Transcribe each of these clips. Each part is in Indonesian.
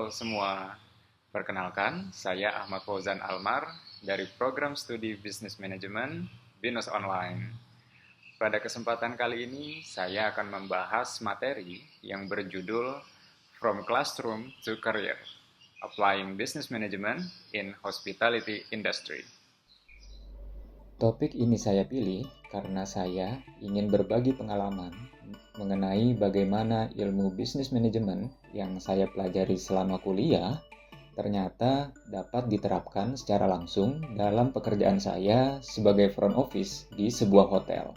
Halo semua, perkenalkan saya Ahmad Fauzan Almar dari program studi Business Management Binus Online. Pada kesempatan kali ini saya akan membahas materi yang berjudul From Classroom to Career, Applying Business Management in Hospitality Industry. Topik ini saya pilih karena saya ingin berbagi pengalaman mengenai bagaimana ilmu bisnis manajemen yang saya pelajari selama kuliah ternyata dapat diterapkan secara langsung dalam pekerjaan saya sebagai front office di sebuah hotel.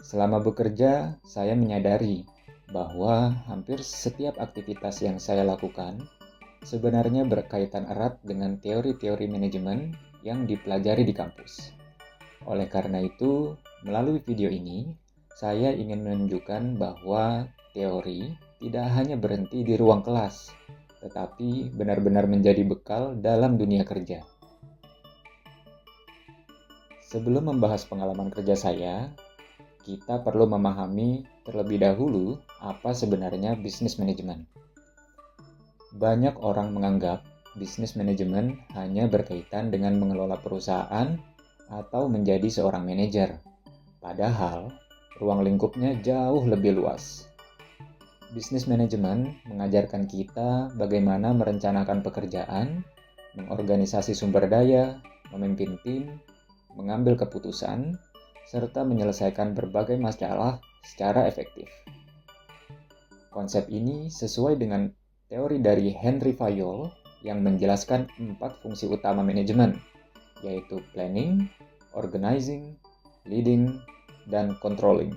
Selama bekerja, saya menyadari bahwa hampir setiap aktivitas yang saya lakukan sebenarnya berkaitan erat dengan teori-teori manajemen yang dipelajari di kampus. Oleh karena itu, melalui video ini, saya ingin menunjukkan bahwa teori tidak hanya berhenti di ruang kelas, tetapi benar-benar menjadi bekal dalam dunia kerja. Sebelum membahas pengalaman kerja saya, kita perlu memahami terlebih dahulu apa sebenarnya bisnis manajemen. Banyak orang menganggap bisnis manajemen hanya berkaitan dengan mengelola perusahaan atau menjadi seorang manajer. Padahal, ruang lingkupnya jauh lebih luas. Bisnis manajemen mengajarkan kita bagaimana merencanakan pekerjaan, mengorganisasi sumber daya, memimpin tim, mengambil keputusan, serta menyelesaikan berbagai masalah secara efektif. Konsep ini sesuai dengan teori dari Henry Fayol yang menjelaskan 4 fungsi utama manajemen, yaitu planning, organizing, leading, dan controlling.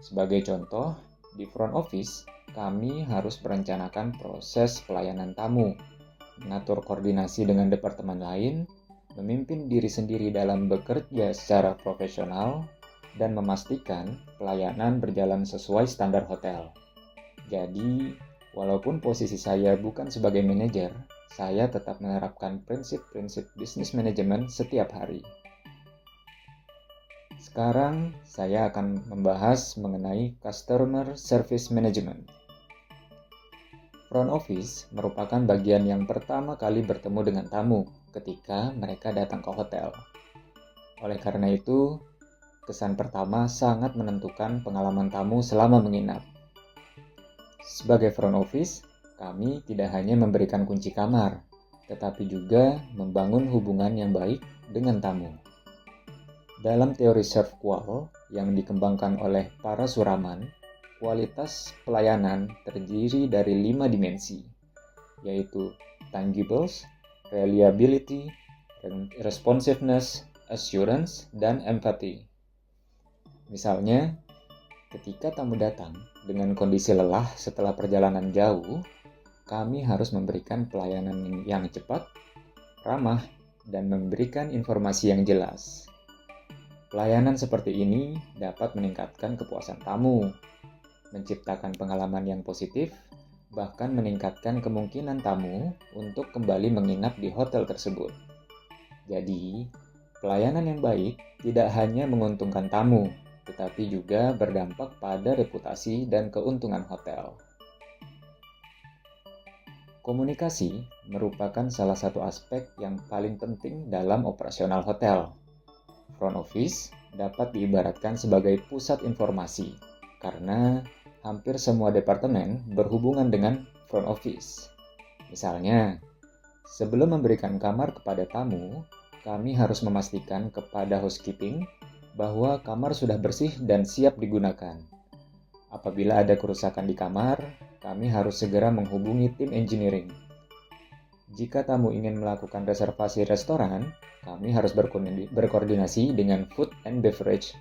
Sebagai contoh, di front office, kami harus merencanakan proses pelayanan tamu, mengatur koordinasi dengan departemen lain, memimpin diri sendiri dalam bekerja secara profesional, dan memastikan pelayanan berjalan sesuai standar hotel. Jadi, walaupun posisi saya bukan sebagai manajer, saya tetap menerapkan prinsip-prinsip bisnis manajemen setiap hari. Sekarang, saya akan membahas mengenai Customer Service Management. Front office merupakan bagian yang pertama kali bertemu dengan tamu ketika mereka datang ke hotel. Oleh karena itu, kesan pertama sangat menentukan pengalaman tamu selama menginap. Sebagai front office, kami tidak hanya memberikan kunci kamar, tetapi juga membangun hubungan yang baik dengan tamu. Dalam teori serve qual yang dikembangkan oleh para suraman, kualitas pelayanan terdiri dari 5 dimensi, yaitu tangibles, reliability, responsiveness, assurance, dan empathy. Misalnya, ketika tamu datang dengan kondisi lelah setelah perjalanan jauh, kami harus memberikan pelayanan yang cepat, ramah, dan memberikan informasi yang jelas. Pelayanan seperti ini dapat meningkatkan kepuasan tamu, menciptakan pengalaman yang positif, bahkan meningkatkan kemungkinan tamu untuk kembali menginap di hotel tersebut. Jadi, pelayanan yang baik tidak hanya menguntungkan tamu, tetapi juga berdampak pada reputasi dan keuntungan hotel. Komunikasi merupakan salah satu aspek yang paling penting dalam operasional hotel. Front office dapat diibaratkan sebagai pusat informasi, karena hampir semua departemen berhubungan dengan front office. Misalnya, sebelum memberikan kamar kepada tamu, kami harus memastikan kepada housekeeping bahwa kamar sudah bersih dan siap digunakan. Apabila ada kerusakan di kamar, kami harus segera menghubungi tim engineering. Jika tamu ingin melakukan reservasi restoran, kami harus berkoordinasi dengan food and beverage.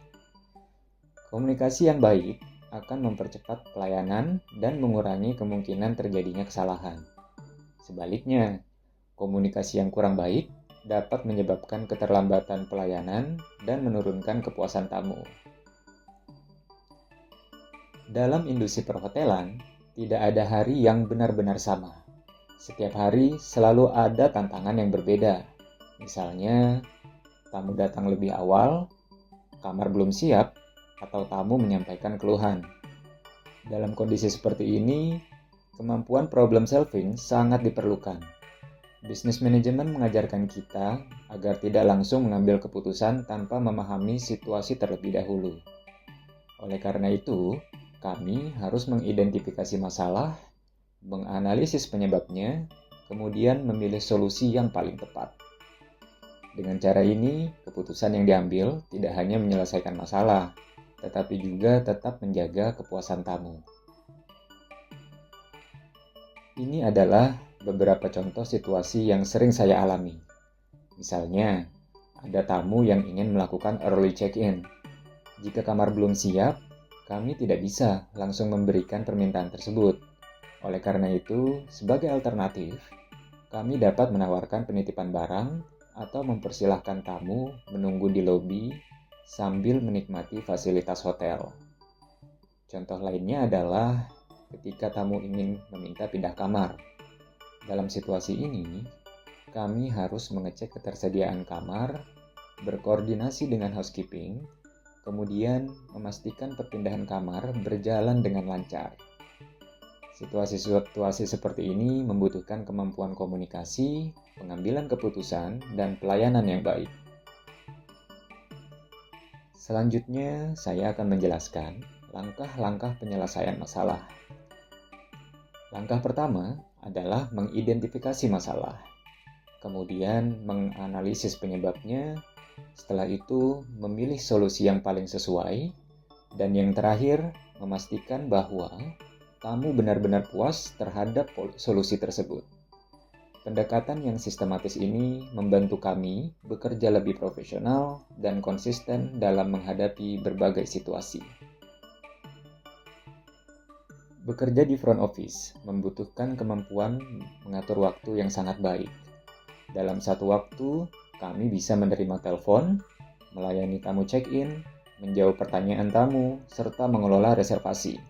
Komunikasi yang baik akan mempercepat pelayanan dan mengurangi kemungkinan terjadinya kesalahan. Sebaliknya, komunikasi yang kurang baik dapat menyebabkan keterlambatan pelayanan dan menurunkan kepuasan tamu. Dalam industri perhotelan, tidak ada hari yang benar-benar sama. Setiap hari selalu ada tantangan yang berbeda. Misalnya, tamu datang lebih awal, kamar belum siap, atau tamu menyampaikan keluhan. Dalam kondisi seperti ini, Kemampuan problem solving sangat diperlukan. Bisnis manajemen mengajarkan kita agar tidak langsung mengambil keputusan tanpa memahami situasi terlebih dahulu. Oleh karena itu, kami harus mengidentifikasi masalah, menganalisis penyebabnya, kemudian memilih solusi yang paling tepat. Dengan cara ini, keputusan yang diambil tidak hanya menyelesaikan masalah, tetapi juga tetap menjaga kepuasan tamu. Ini adalah beberapa contoh situasi yang sering saya alami. Misalnya, ada tamu yang ingin melakukan early check-in. Jika kamar belum siap, kami tidak bisa langsung memberikan permintaan tersebut. Oleh karena itu, sebagai alternatif, kami dapat menawarkan penitipan barang atau mempersilahkan tamu menunggu di lobi sambil menikmati fasilitas hotel. Contoh lainnya adalah ketika tamu ingin meminta pindah kamar. Dalam situasi ini, kami harus mengecek ketersediaan kamar, berkoordinasi dengan housekeeping, kemudian memastikan perpindahan kamar berjalan dengan lancar. Situasi-situasi seperti ini membutuhkan kemampuan komunikasi, pengambilan keputusan, dan pelayanan yang baik. Selanjutnya, saya akan menjelaskan langkah-langkah penyelesaian masalah. Langkah pertama adalah mengidentifikasi masalah, kemudian menganalisis penyebabnya, setelah itu memilih solusi yang paling sesuai, dan yang terakhir memastikan bahwa tamu benar-benar puas terhadap solusi tersebut. Pendekatan yang sistematis ini membantu kami bekerja lebih profesional dan konsisten dalam menghadapi berbagai situasi. Bekerja di front office membutuhkan kemampuan mengatur waktu yang sangat baik. Dalam satu waktu, kami bisa menerima telepon, melayani tamu check-in, menjawab pertanyaan tamu, serta mengelola reservasi.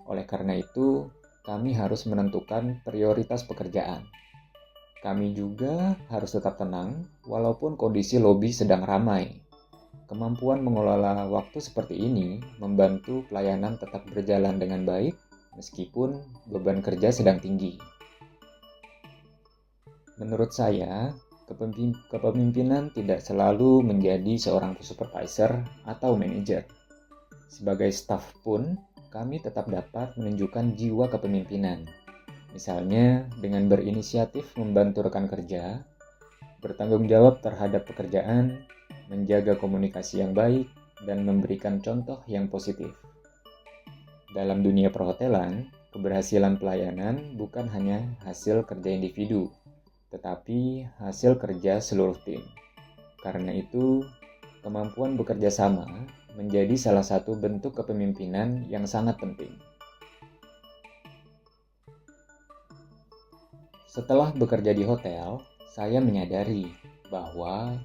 Oleh karena itu, kami harus menentukan prioritas pekerjaan. Kami juga harus tetap tenang walaupun kondisi lobi sedang ramai. Kemampuan mengelola waktu seperti ini membantu pelayanan tetap berjalan dengan baik meskipun beban kerja sedang tinggi. Menurut saya, kepemimpinan tidak selalu menjadi seorang supervisor atau manajer. Sebagai staf pun, kami tetap dapat menunjukkan jiwa kepemimpinan. Misalnya, dengan berinisiatif membantu rekan kerja, bertanggung jawab terhadap pekerjaan, menjaga komunikasi yang baik, dan memberikan contoh yang positif. Dalam dunia perhotelan, keberhasilan pelayanan bukan hanya hasil kerja individu, tetapi hasil kerja seluruh tim. Karena itu, kemampuan bekerja sama menjadi salah satu bentuk kepemimpinan yang sangat penting. Setelah bekerja di hotel, saya menyadari bahwa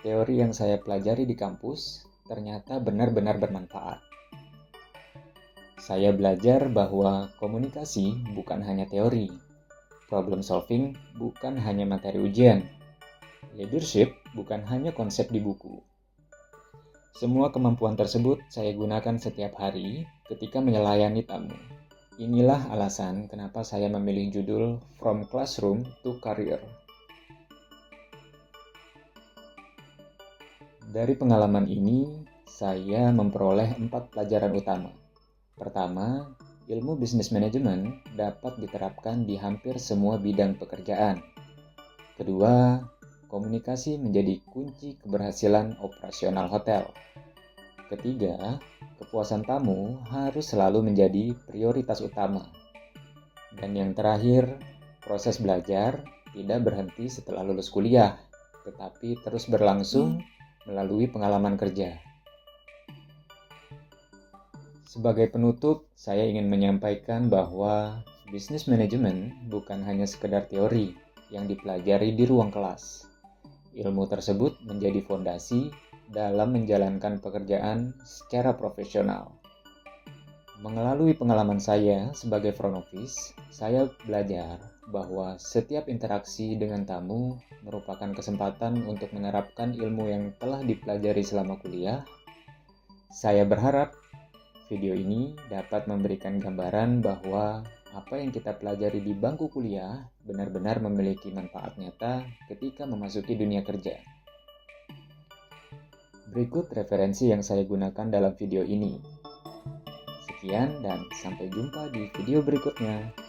teori yang saya pelajari di kampus ternyata benar-benar bermanfaat. Saya belajar bahwa komunikasi bukan hanya teori, problem solving bukan hanya materi ujian, leadership bukan hanya konsep di buku. Semua kemampuan tersebut saya gunakan setiap hari ketika melayani tamu. Inilah alasan kenapa saya memilih judul From Classroom to Career. Dari pengalaman ini, saya memperoleh 4 pelajaran utama. Pertama, ilmu bisnis manajemen dapat diterapkan di hampir semua bidang pekerjaan. Kedua, komunikasi menjadi kunci keberhasilan operasional hotel. Ketiga, kepuasan tamu harus selalu menjadi prioritas utama. Dan yang terakhir, proses belajar tidak berhenti setelah lulus kuliah, tetapi terus berlangsung melalui pengalaman kerja. Sebagai penutup, saya ingin menyampaikan bahwa bisnis manajemen bukan hanya sekedar teori yang dipelajari di ruang kelas. Ilmu tersebut menjadi fondasi dalam menjalankan pekerjaan secara profesional. Melalui pengalaman saya sebagai front office, saya belajar bahwa setiap interaksi dengan tamu merupakan kesempatan untuk menerapkan ilmu yang telah dipelajari selama kuliah. Saya berharap video ini dapat memberikan gambaran bahwa apa yang kita pelajari di bangku kuliah benar-benar memiliki manfaat nyata ketika memasuki dunia kerja. Berikut referensi yang saya gunakan dalam video ini. Sekian dan sampai jumpa di video berikutnya.